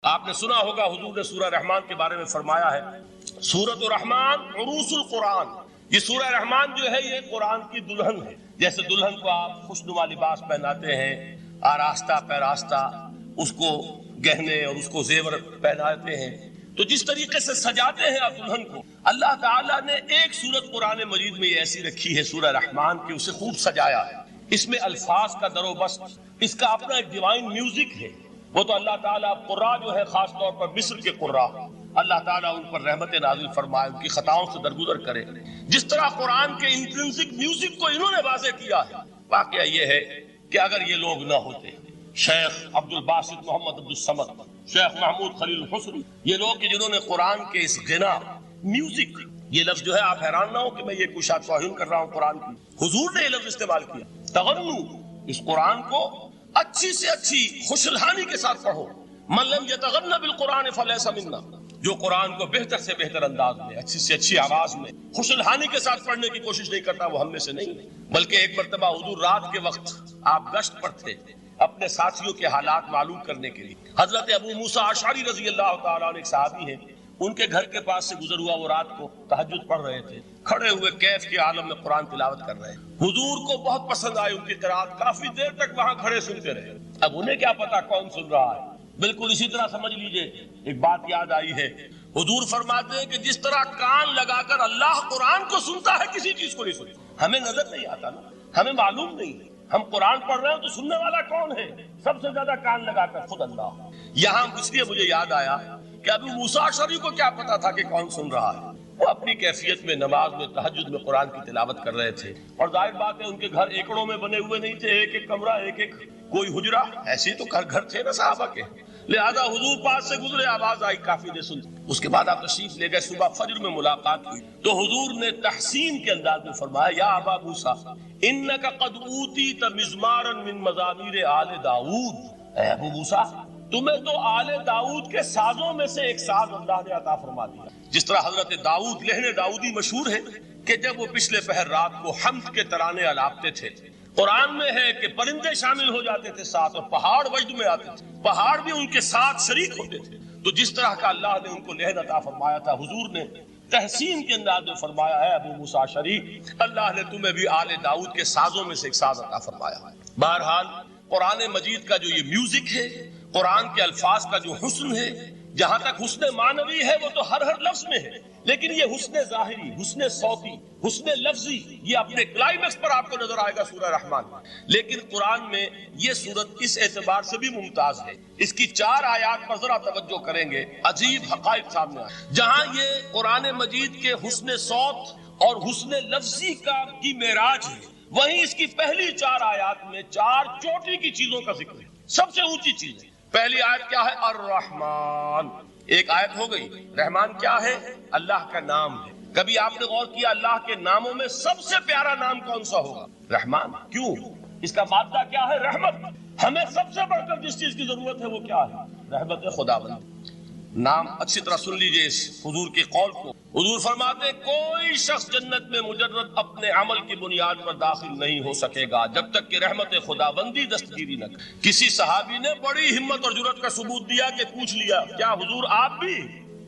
آپ نے سنا ہوگا حضور نے سورہ رحمان کے بارے میں فرمایا ہے، سورۃ الرحمان عروس القرآن۔ یہ سورہ رحمان جو ہے یہ قرآن کی دلہن ہے۔ جیسے دلہن کو آپ خوشنما لباس پہناتے ہیں، آراستہ پیراستہ اس کو گہنے اور اس کو زیور پہناتے ہیں، تو جس طریقے سے سجاتے ہیں آپ دلہن کو، اللہ تعالیٰ نے ایک سورت قرآن مجید میں یہ ایسی رکھی ہے سورہ رحمان کی، اسے خوب سجایا ہے۔ اس میں الفاظ کا در و بست، اس کا اپنا ایک ڈیوائن میوزک ہے۔ وہ تو اللہ تعالیٰ قراء جو ہے خاص طور پر مصر کے قراء، اللہ تعالیٰ ان پر رحمت نازل فرمائے، ان کی خطاؤں سے درگزر کرے۔ جس طرح قرآن کے انٹرنسک میوزک کو انہوں نے واضح کیا ہے، واقعہ یہ ہے کہ اگر یہ لوگ نہ ہوتے، شیخ عبد الباسط محمد عبد الصمد، شیخ محمود خلیل الحسنی، یہ لوگ کہ جنہوں نے قرآن کے اس غنا میوزک، یہ لفظ جو ہے آپ حیران نہ ہو کہ میں یہ کوئی شاید توہین کر رہا ہوں قرآن کی، حضور نے یہ لفظ استعمال کیا، تغنو، اس قرآن کو اچھی سے اچھی خوشلحانی کے ساتھ پڑھو۔ من لم یتغن بالقرآن فلیس منا، جو قرآن کو بہتر سے بہتر انداز میں، اچھی سے اچھی آواز میں، خوشلحانی کے ساتھ پڑھنے کی کوشش نہیں کرتا، وہ ہم میں سے نہیں۔ بلکہ ایک مرتبہ حضور رات کے وقت آپ گشت پر تھے اپنے ساتھیوں کے حالات معلوم کرنے کے لیے۔ حضرت ابو موسیٰ اشعری رضی اللہ تعالیٰ عنہ ایک صحابی ہیں، ان کے گھر کے پاس سے گزر ہوا، وہ رات کو تہجد پڑھ رہے تھے، کھڑے ہوئے کیف کے عالم میں قرآن تلاوت کر رہے ہیں۔ حضور کو بہت پسند آئی ان کی قرات، کافی دیر تک وہاں کھڑے سنتے رہے۔ اب انہیں کیا پتا کون سن رہا ہے، بالکل اسی طرح سمجھ لیجئے ایک بات یاد آئی ہے، حضور فرماتے ہیں کہ جس طرح کان لگا کر اللہ قرآن کو سنتا ہے، کسی چیز کو نہیں سنتا۔ ہمیں نظر نہیں آتا نا، ہمیں معلوم نہیں ہے، ہم قرآن پڑھ رہے ہیں تو سننے والا کون ہے؟ سب سے زیادہ کان لگا کر خود اللہ۔ یہاں اس لیے مجھے یاد آیا کہ ابو موسیٰ اشعری کو کیا پتا تھا کہ کون سن رہا ہے؟ وہ اپنی کیفیت میں نماز میں تہجد میں قرآن کی تلاوت کر رہے تھے، اور ظاہر بات ہے ان کے گھر ایکڑوں میں بنے ہوئے نہیں تھے، ایک ایک کمرہ، ایک ایک کوئی حجرہ، ایسے تو گھر تھے نا صحابہ کے، لہذا حضور پاس سے گزرے، آواز آئی، کافی دیر سنتے۔ اس کے بعد آپ تشریف لے گئے، صبح فجر میں ملاقات ہوئی تو حضور نے تحسین کے انداز میں فرمایا، یا ابا موسیٰ انک قد اوتیت مزمارا من مزامیر آل داؤد، اے ابو موسیٰ تمہیں تو آل داؤد کے سازوں میں سے ایک ساز اللہ نے عطا فرما دیا۔ جس طرح حضرت داؤد، لہن داؤدی مشہور ہے کہ جب وہ پچھلے پہر رات کو حمد کے ترانے الاپتے تھے، قرآن میں ہے کہ پرندے شامل ہو جاتے تھے ساتھ، اور پہاڑ وجد میں آتے تھے، پہاڑ بھی ان کے ساتھ شریک ہوتے تھے۔ تو جس طرح کا اللہ نے ان کو لہن عطا فرمایا تھا، حضور نے تحسین کے انداز میں فرمایا ہے، ابو موسیٰ اشعری اللہ نے تمہیں بھی آل داؤد کے سازوں میں سے ایک ساز عطا فرمایا۔ بہرحال قرآن مجید کا جو یہ میوزک ہے، قرآن کے الفاظ کا جو حسن ہے، جہاں تک حسن معنوی ہے وہ تو ہر لفظ میں ہے، لیکن یہ حسن ظاہری، حسن صوتی، حسن لفظی، یہ اپنے کلائمیکس پر آپ کو نظر آئے گا سورہ رحمان۔ لیکن قرآن میں یہ سورت اس اعتبار سے بھی ممتاز ہے، اس کی 4 آیات پر ذرا توجہ کریں گے، عجیب حقائق سامنے آئے، جہاں یہ قرآن مجید کے حسن صوت اور حسن لفظی کی معراج ہے، وہیں اس کی پہلی 4 آیات میں 4 چوٹی کی چیزوں کا ذکر ہے، سب سے اونچی چیز ہے۔ پہلی آیت کیا ہے؟ الرحمن، ایک آیت ہو گئی۔ رحمان کیا ہے؟ اللہ کا نام ہے۔ کبھی آپ نے غور کیا اللہ کے ناموں میں سب سے پیارا نام کون سا ہوگا؟ رحمان۔ کیوں؟ اس کا مادہ کیا ہے؟ رحمت۔ ہمیں سب سے بڑھ کر جس چیز کی ضرورت ہے وہ کیا ہے؟ رحمت خداوند۔ نام اچھی طرح سن لیجئے اس حضور کے قول کو۔ حضور فرماتے کوئی شخص جنت میں مجرد اپنے عمل کی بنیاد پر داخل نہیں ہو سکے گا جب تک کہ رحمت خداوندی دستگیری نہ کرے۔ کسی صحابی نے بڑی ہمت اور جرأت کا ثبوت دیا کہ پوچھ لیا، کیا حضور آپ بھی؟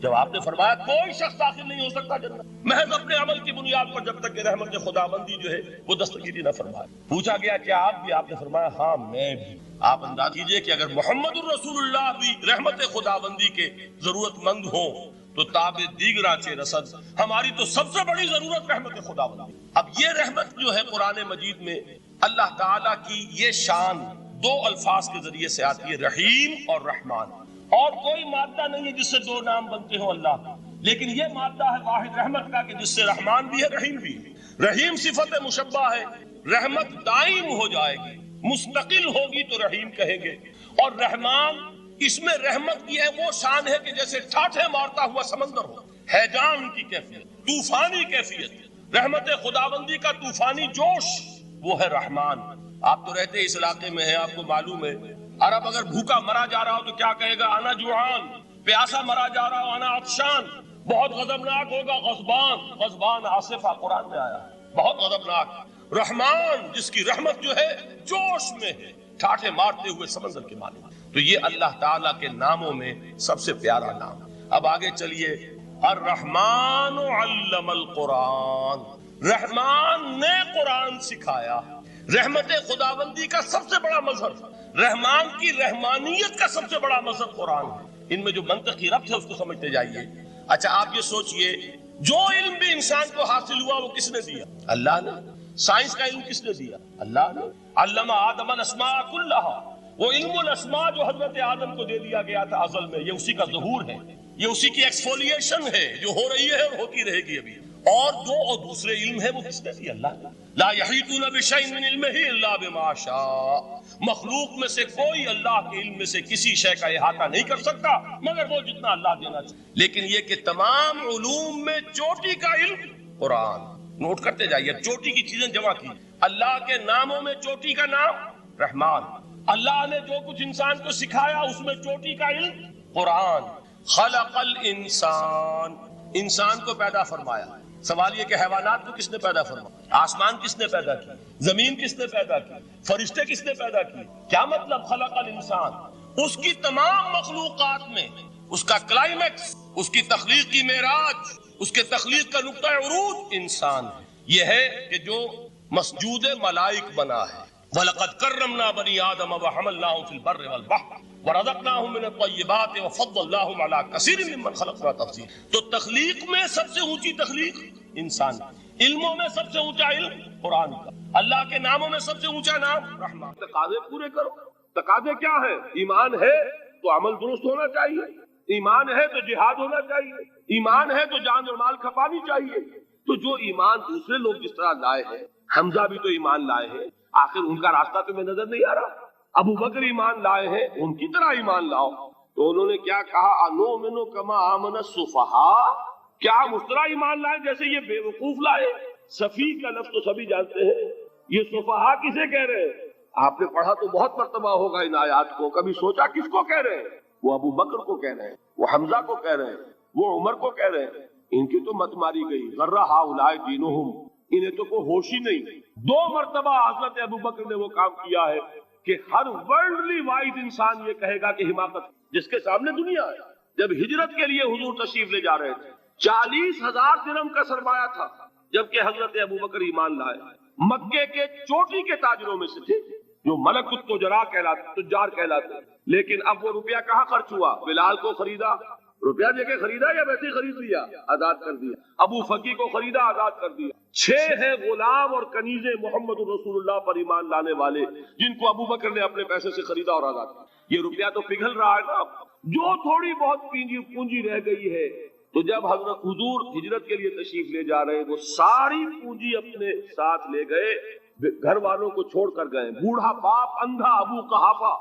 جب آپ نے فرمایا کوئی شخص داخل نہیں ہو سکتا جنت محض اپنے عمل کی بنیاد پر جب تک کہ رحمت خداوندی جو ہے وہ دستگیری نہ فرمائے۔ پوچھا گیا کیا آپ بھی؟ آپ نے فرمایا ہاں میں بھی۔ آپ انداز کیجئے کہ اگر محمد الرسول اللہ بھی رحمت خداوندی کے ضرورت مند ہوں تو تاب دیگرہ چے رسد، ہماری تو سب سے بڑی ضرورت رحمت خداوندی۔ اب یہ رحمت جو ہے قرآن مجید میں اللہ تعالیٰ کی یہ شان 2 الفاظ کے ذریعے سے آتی ہے، رحیم اور رحمان، اور کوئی مادہ نہیں ہے جس سے 2 نام بنتے ہوں اللہ، لیکن یہ مادہ ہے واحد رحمت کا کہ جس سے رحمان بھی ہے رحیم بھی ہے۔ رحیم صفت مشبہ ہے، رحمت دائم ہو جائے گی، مستقل ہوگی تو رحیم کہیں گے، اور رحمان اس میں رحمت کی ہے وہ شان ہے کہ جیسے ٹھاٹھے مارتا ہوا سمندر ہو، ہیجان کی کیفیت، طوفانی کیفیت، رحمت خداوندی کا طوفانی جوش، وہ ہے رحمان۔ آپ تو رہتے اس علاقے میں ہیں، آپ کو معلوم ہے عرب اگر بھوکا مرا جا رہا ہو تو کیا کہے گا؟ انا جوعان۔ پیاسا مرا جا رہا ہو انا عطشان۔ بہت غضبناک ہوگا غضبان، غضبان آصفہ قرآن میں آیا، بہت غضبناک۔ رحمان جس کی رحمت جو ہے جوش میں ہے، ٹھاٹھے مارتے ہوئے سمندر کے معنی۔ تو یہ اللہ تعالیٰ کے ناموں میں سب سے پیارا نام. اب آگے چلیے. الرحمن علم القرآن، رحمان نے قرآن سکھایا. رحمت خداوندی کا سب سے بڑا مظہر، رحمان کی رحمانیت کا سب سے بڑا مظہر قرآن ہے. ان میں جو منطقی ربط ہے اس کو سمجھتے جائیے. اچھا آپ یہ سوچئے، جو علم بھی انسان کو حاصل ہوا وہ کس نے دیا؟ اللہ نے. سائنس کا علم کس نے دیا؟ اللہ نے. علم آدم الاسماء کلھا، وہ علم الاسماء جو حضرت آدم کو دے دیا گیا تھا ازل میں، یہ اسی کا ظہور ہے، یہ اسی کی ایکسفولیشن ہے جو ہو رہی ہے اور ہوتی رہے گی ابھی. اور دوسرے علم ہے وہ کس نے دیا؟ اللہ نے. لا یحیطون بشیء من علمہ الا بما شاء، مخلوق میں سے کوئی اللہ کے علم میں سے کسی شے کا احاطہ نہیں کر سکتا مگر وہ جتنا اللہ دینا چاہے. لیکن یہ کہ تمام علوم میں چوٹی کا علم قرآن. نوٹ کرتے جائیے، چوٹی کی چیزیں جمع کی. اللہ کے ناموں میں چوٹی کا نام رحمان. اللہ نے جو کچھ انسان کو سکھایا اس میں چوٹی کا علم قرآن. خلق الانسان، انسان کو پیدا فرمایا. سوال یہ کہ حیوانات کو کس نے پیدا فرمایا؟ آسمان کس نے پیدا کی؟ زمین کس نے پیدا کی؟ فرشتے کس نے پیدا کی؟ کیا مطلب خلق الانسان؟ اس کی تمام مخلوقات میں اس کا کلائمیکس، اس کی تخلیق کی معراج، اس کے تخلیق کا نقطہ عروج انسان ہے. یہ ہے کہ جو مسجود ملائک بنا ہے. وَلَقَدْ كَرَّمْنَا بَنِي آدَمَ وَحَمَلْنَاهُمْ فِي الْبَرِّ وَالْبَحْرِ وَرَزَقْنَاهُمْ مِنَ الطَّيِّبَاتِ وَفَضَّلْنَاهُمْ عَلَى كَثِيرٍ مِّمَّنْ خَلَقْنَا تَفْضِيلًا. تو تخلیق میں سب سے اونچی تخلیق انسان، علموں میں سب سے اونچا علم قرآن کا، اللہ کے ناموں میں سب سے اونچا نام رحمان. تقاضے پورے کرو. تقاضے کیا ہے؟ ایمان ہے تو عمل درست ہونا چاہیے، ایمان ہے تو جہاد ہونا چاہیے، ایمان ہے تو جان اور مال کھپانی چاہیے. تو جو ایمان دوسرے لوگ جس طرح لائے ہیں، حمزہ بھی تو ایمان لائے ہیں، آخر ان کا راستہ تمہیں نظر نہیں آ رہا؟ ابو بکر ایمان لائے ہیں، ان کی طرح ایمان لاؤ. تو انہوں نے کیا کہا؟ انؤمن کما آمن السفہاء، کیا ہم اس طرح ایمان لائے جیسے یہ بے وقوف لائے؟ سفیہ کا لفظ تو سبھی جانتے ہیں، یہ سفہاء کسے کہہ رہے ہیں؟ آپ نے پڑھا تو بہت مرتبہ ہوگا ان آیات کو، کبھی سوچا کس کو کہہ رہے ہیں؟ وہ ابو بکر کو کہہ رہے ہیں، وہ حمزہ کو کہہ رہے ہیں، وہ عمر کو کہہ رہے ہیں. ان کی تو مت ماری گئی. غر ہؤلاء دینہم، انہیں تو کوئی ہوش ہی نہیں. 2 مرتبہ حضرت ابو بکر نے وہ کام کیا ہے کہ ہر ورلڈلی وائز انسان یہ کہے گا کہ حماقت جس کے سامنے دنیا ہے. جب ہجرت کے لیے حضور تشریف لے جا رہے تھے، 40,000 درہم کا سرمایہ تھا، جبکہ حضرت ابو بکر ایمان لائے. مکے کے چوٹی کے تاجروں میں سے تھے جو ملک التجار کہلاتے. لیکن اب وہ روپیہ کہاں خرچ ہوا؟ بلال کو خریدا، روپیہ دے کے خریدا یا ویسے ہی خرید لیا؟ آزاد کر دیا. ابو فقی کو خریدا، آزاد کر دیا. 6 ہیں غلام اور کنیزیں محمد رسول اللہ پر ایمان لانے والے جن کو ابو بکر نے اپنے پیسے سے خریدا اور آزاد کیا. یہ روپیہ تو پگھل رہا ہے نا. جو تھوڑی بہت پونجی رہ گئی ہے، تو جب حضرت حضور ہجرت کے لیے تشریف لے جا رہے ہیں، وہ ساری پونجی اپنے ساتھ لے گئے، گھر والوں کو چھوڑ کر گئے. بوڑھا باپ اندھا ابو قحافہ،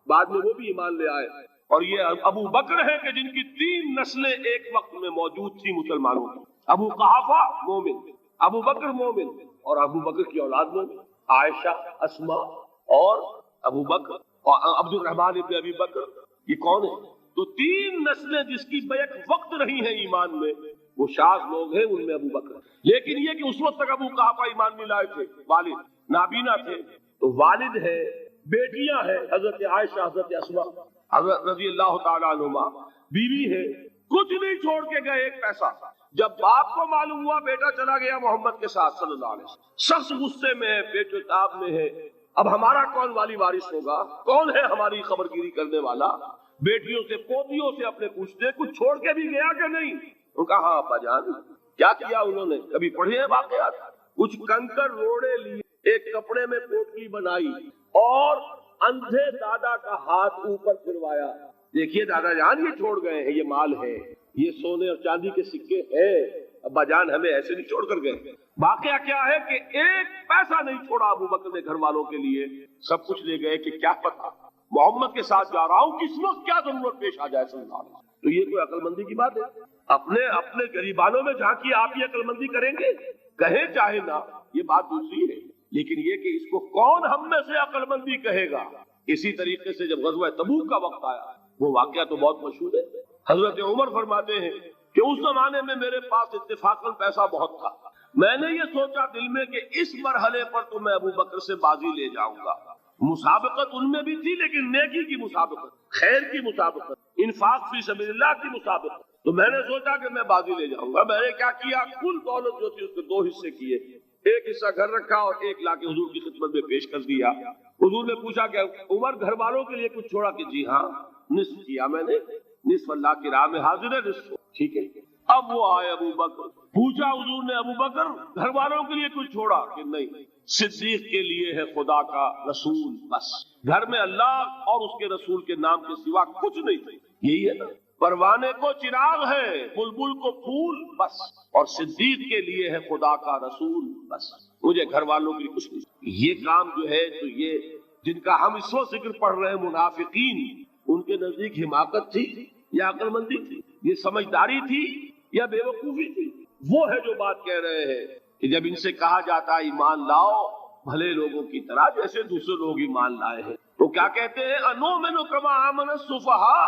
بعد میں وہ بھی ایمان لے آئے. اور یہ ابو بکر ہیں کہ جن کی 3 نسلیں ایک وقت میں موجود تھی مسلمانوں کی. ابو قحافہ مومن، ابو بکر مومن، اور ابو بکر کی اولاد مومن، عائشہ، اسماء اور ابو بکر اور عبد الرحمن ابن ابی بکر. یہ کون ہے؟ تو 3 نسلیں جس کی بیک وقت رہی ہیں ایمان میں، وہ شاذ لوگ ہیں، ان میں ابو بکر. لیکن یہ کہ اس وقت تک ابو قحافہ ایمان نہیں لائے تھے، والد نابینا تھے. تو والد ہے، بیٹیاں ہیں، حضرت عائشہ، حضرت اسماء حضرت رضی اللہ تعالیٰ عنہما، بیوی ہے. کچھ نہیں چھوڑ کے گئے، ایک پیسہ. جب باپ کو معلوم ہوا بیٹا چلا گیا محمد کے ساتھ صلی اللہ علیہ وسلم، شخص غصے میں ہے، بیٹے تاب میں ہے. اب ہمارا کون والی وارث ہوگا؟ کون ہے ہماری خبرگیری کرنے والا؟ بیٹیوں سے پوتیوں سے اپنے پوچھتے کچھ چھوڑ کے بھی گیا کہ نہیں؟ ان کا ہاں ابا جان. کیا کیا انہوں نے؟ کبھی پڑھے ہیں واقعات؟ کچھ کنکر روڑے لیے، ایک کپڑے میں پوٹلی بنائی اور اندھے دادا کا ہاتھ اوپر پھروایا. دیکھیے دادا جان یہ چھوڑ گئے ہیں، یہ مال ہے، یہ سونے اور چاندی کے سکے ہیں، ابا جان ہمیں ایسے نہیں چھوڑ کر گئے. واقعہ کیا ہے کہ ایک پیسہ نہیں چھوڑا ابو بکر نے گھر والوں کے لیے، سب کچھ لے گئے کہ کیا پتہ محمد کے ساتھ جا رہا ہوں، کس وقت کیا ضرورت پیش آ جائے صلی اللہ علیہ وسلم. تو یہ کوئی عقل مندی کی بات ہے؟ اپنے غریبانوں میں جھانکی آپ یہ عقل مندی کریں گے؟ کہیں چاہے نہ، یہ بات دوسری ہے. لیکن یہ کہ اس کو کون ہم میں سے عقل مندی کہے گا؟ اسی طریقے سے جب غزوہ تبوک کا وقت آیا، وہ واقعہ تو بہت مشہور ہے. حضرت عمر فرماتے ہیں کہ اس زمانے میں میرے پاس اتفاقاً پیسہ بہت تھا. میں نے یہ سوچا دل میں کہ اس مرحلے پر تو میں ابو بکر سے بازی لے جاؤں گا، مسابقت ان میں بھی تھی لیکن نیکی کی مسابقت، خیر کی مسابقت، انفاق فی سبیل اللہ کی مسابقت. تو میں نے سوچا کہ میں بازی لے جاؤں گا. میں نے کیا کیا، کل دولت جو تھی اس کے 2 حصے کیے، ایک حصہ گھر رکھا اور ایک لا کے حضور کی خدمت میں پیش کر دیا. حضور نے پوچھا کہ عمر گھر والوں کے لیے کچھ چھوڑا؟ کہ جی ہاں، نصف کیا میں نے، نصف اللہ کی راہ میں حاضر ہے، نصف ٹھیک ہے. اب وہ آئے ابو بکر، پوچھا حضور نے ابو بکر گھر والوں کے لیے کچھ چھوڑا؟ کہ نہیں، صدیق کے لیے ہے خدا کا رسول، بس گھر میں اللہ اور اس کے رسول کے نام کے سوا کچھ نہیں تھے. یہی ہے نا، پروانے کو چراغ ہے، بلبل کو پھول، بس، اور صدیق کے لیے ہے خدا کا رسول، بس، مجھے گھر والوں کے لیے کچھ نہیں. یہ کام جو ہے، تو یہ جن کا ہم اس وقت ذکر پڑھ رہے ہیں منافقین، ان کے نزدیک حماقت تھی یا عقل مندی تھی؟ یہ سمجھداری تھی یا بے وقوفی تھی؟ وہ ہے جو بات کہہ رہے ہیں کہ جب ان سے کہا جاتا ہے ایمان لاؤ بھلے لوگوں کی طرح جیسے دوسرے لوگ ایمان لائے ہیں، تو کیا کہتے ہیں، انؤمن کما آمن السفہاء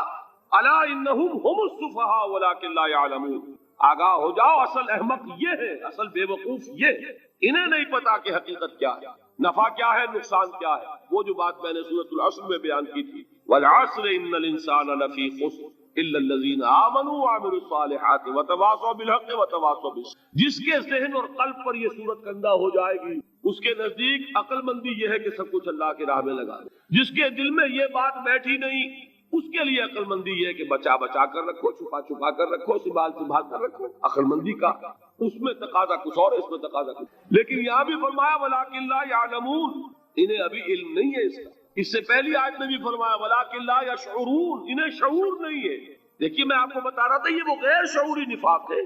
الا انہم هم السفہاء ولکن لا یعلمون. آگاہ ہو جاؤ، اصل احمق یہ ہے، اصل بے وقوف یہ ہے، انہیں نہیں پتا کہ حقیقت کیا ہے، نفع کیا ہے، نقصان کیا ہے. وہ جو بات میں نے سورۃ العصر میں بیان کی تھی، والعصر ان الانسان لفی خسر الا الذین آمنوا وعملوا الصالحات وتواصوا بالحق وتواصوا بالصبر. جس کے ذہن اور قلب پر یہ صورت کندہ ہو جائے گی، اس کے نزدیک عقل مندی یہ ہے کہ سب کچھ اللہ کی راہ میں لگا دے. جس کے دل میں یہ بات بیٹھی نہیں، اس کے لیے عقل مندی یہ ہے کہ بچا بچا کر رکھو، چھپا چھپا کر رکھو، سنبھال سنبھال کر رکھو. عقل مندی کا اس میں تقاضا کچھ اور، اس میں تقاضا کچھ. لیکن یہاں بھی فرمایا ولکن لا یعلمون، انہیں ابھی علم نہیں ہے اس کا. اس سے پہلی آیت میں بھی فرمایا ولکن لا یشعرون، انہیں شعور نہیں ہے. دیکھیے میں آپ کو بتا رہا تھا، یہ وہ غیر شعوری نفاق ہے،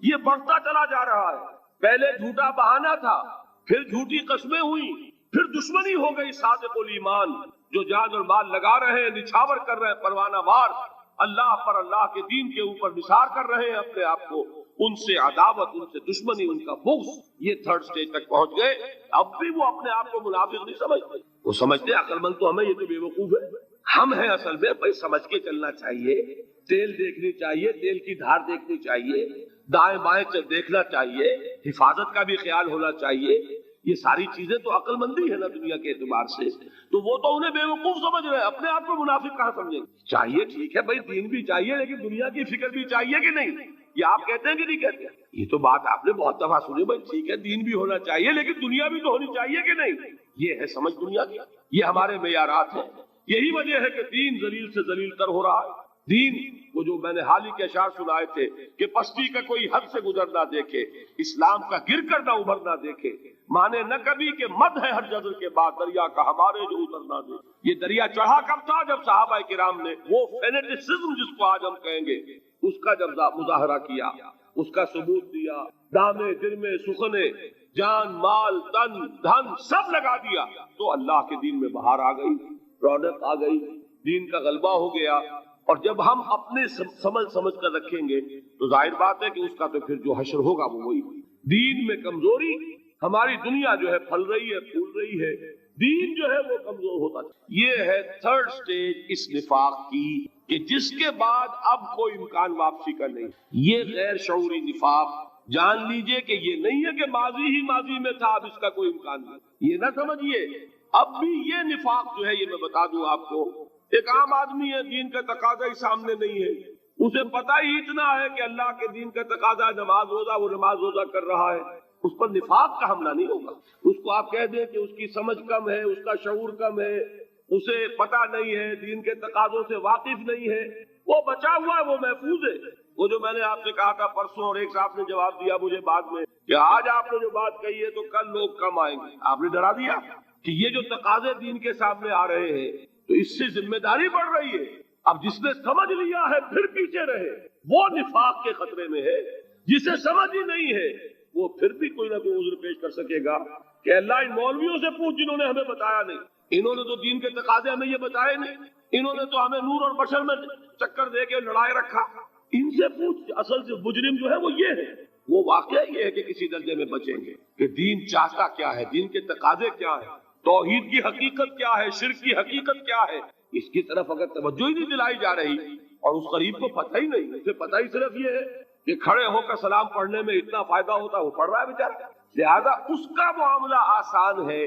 یہ بڑھتا چلا جا رہا ہے. پہلے جھوٹا بہانہ تھا، پھر جھوٹی قسمیں ہوئی، پھر دشمنی ہو گئی صادق الایمان، جو جان اور مال لگا رہے ہیں، نچھاور کر رہے ہیں پروانہ وار اللہ پر، اللہ کے دین کے اوپر نثار کر رہے ہیں اپنے آپ کو. ان سے عداوت، ان سے دشمنی، ان کا بغض، یہ 3rd سٹیج تک پہنچ گئے. اب بھی وہ اپنے آپ کو منافق نہیں سمجھتے، وہ سمجھتے عقل مند تو ہمیں، یہ تو بے وقوف ہے. ہم ہیں اصل میں بھائی، سمجھ کے چلنا چاہیے، تیل دیکھنی چاہیے، تیل کی دھار دیکھنی چاہیے، دائیں بائیں دیکھنا چاہیے، حفاظت کا بھی خیال ہونا چاہیے. یہ ساری چیزیں تو عقل مندی ہے نا دنیا کے اعتبار سے. تو وہ تو انہیں بے وقوف سمجھ رہے ہیں، اپنے آپ کو منافق کہاں سمجھیں گے؟ چاہیے ٹھیک ہے بھائی، دین بھی چاہیے لیکن دنیا کی فکر بھی چاہیے کہ نہیں؟ یہ آپ کہتے ہیں کہ نہیں کہتے؟ یہ تو بات آپ نے بہت دفعہ سنی بھائی، ٹھیک ہے دین بھی ہونا چاہیے لیکن دنیا بھی تو ہونی چاہیے کہ نہیں؟ یہ ہے سمجھ دنیا کی، یہ ہمارے معیارات ہیں. یہی وجہ ہے کہ دین ذلیل سے ذلیل تر ہو رہا ہے. دین وہ جو میں نے حال ہی کے اشعار سنائے تھے کہ پستی کا کوئی حد سے گزر نہ دیکھے، اسلام کا گر کر نہ ابھر نہ دیکھے، مانے نہ کبھی کہ مد ہے ہر جذر کے بعد دریا کا ہمارے جو اتر نہ دے. یہ دریا چڑھا کب تھا؟ جب صحابہ کرام نے وہ فینیٹسزم جس کو آج ہم کہیں گے، اس کا جب مظاہرہ کیا، اس کا ثبوت دیا، دامے جرمے سخنے، جان مال تن دھن سب لگا دیا، تو اللہ کے دین میں بہار آ گئی، رونق آ گئی، دین کا غلبہ ہو گیا. اور جب ہم اپنے سمجھ کر رکھیں گے تو ظاہر بات ہے کہ اس کا تو پھر جو حشر ہوگا وہ وہی. دین میں کمزوری، ہماری دنیا جو ہے پھل رہی ہے، پھول رہی ہے، دین جو ہے وہ کمزور ہوتا ہے. یہ ہے 3rd سٹیج اس نفاق کی، کہ جس کے بعد اب کوئی امکان واپسی کا نہیں. یہ غیر شعوری نفاق، جان لیجئے کہ یہ نہیں ہے کہ ماضی ہی ماضی میں تھا، اب اس کا کوئی امکان نہیں. یہ نہ سمجھیے اب بھی یہ نفاق جو ہے، یہ میں بتا دوں آپ کو، ایک عام آدمی ہے، دین کا تقاضا ہی سامنے نہیں ہے، اسے پتہ ہی اتنا ہے کہ اللہ کے دین کا تقاضا نماز روزہ، وہ نماز روزہ کر رہا ہے، اس پر نفاق کا حملہ نہیں ہوگا. اس کو آپ کہہ دیں کہ اس کی سمجھ کم ہے، اس کا شعور کم ہے، اسے پتہ نہیں ہے، دین کے تقاضوں سے واقف نہیں ہے، وہ بچا ہوا ہے، وہ محفوظ ہے. وہ جو میں نے آپ سے کہا تھا پرسوں، اور ایک صاحب نے جواب دیا مجھے بعد میں کہ آج آپ نے جو بات کہی ہے تو کل لوگ کم آئیں گے. آپ نے ڈرا دیا کہ یہ جو تقاضے دین کے سامنے آ رہے ہیں تو اس سے ذمہ داری بڑھ رہی ہے. اب جس نے سمجھ لیا ہے پھر پیچھے رہے، وہ نفاق کے خطرے میں ہے. جسے سمجھ ہی نہیں ہے وہ پھر بھی کوئی نہ کوئی عذر پیش کر سکے گا کہ اللہ ان مولویوں سے پوچھ جنہوں نے ہمیں بتایا نہیں، انہوں نے تو دین کے تقاضے ہمیں یہ بتائے نہیں، انہوں نے تو ہمیں نور اور بشر میں چکر دے کے لڑائے رکھا. ان سے پوچھ. اصل سے مجرم جو ہے وہ یہ ہے، وہ واقعہ یہ ہے کہ کسی درجے میں بچیں گے کہ دین چاہتا کیا ہے، دین کے تقاضے کیا ہے، توحید کی حقیقت کیا ہے، شرک کی حقیقت کیا ہے. اس کی طرف اگر توجہ ہی نہیں دلائی جا رہی اور اس غریب کو پتہ ہی نہیں، اسے پتہ ہی صرف یہ ہے کہ کھڑے ہو کر سلام پڑھنے میں اتنا فائدہ ہوتا ہے، وہ پڑھ رہا ہے بیچارہ، لہذا اس کا معاملہ آسان ہے.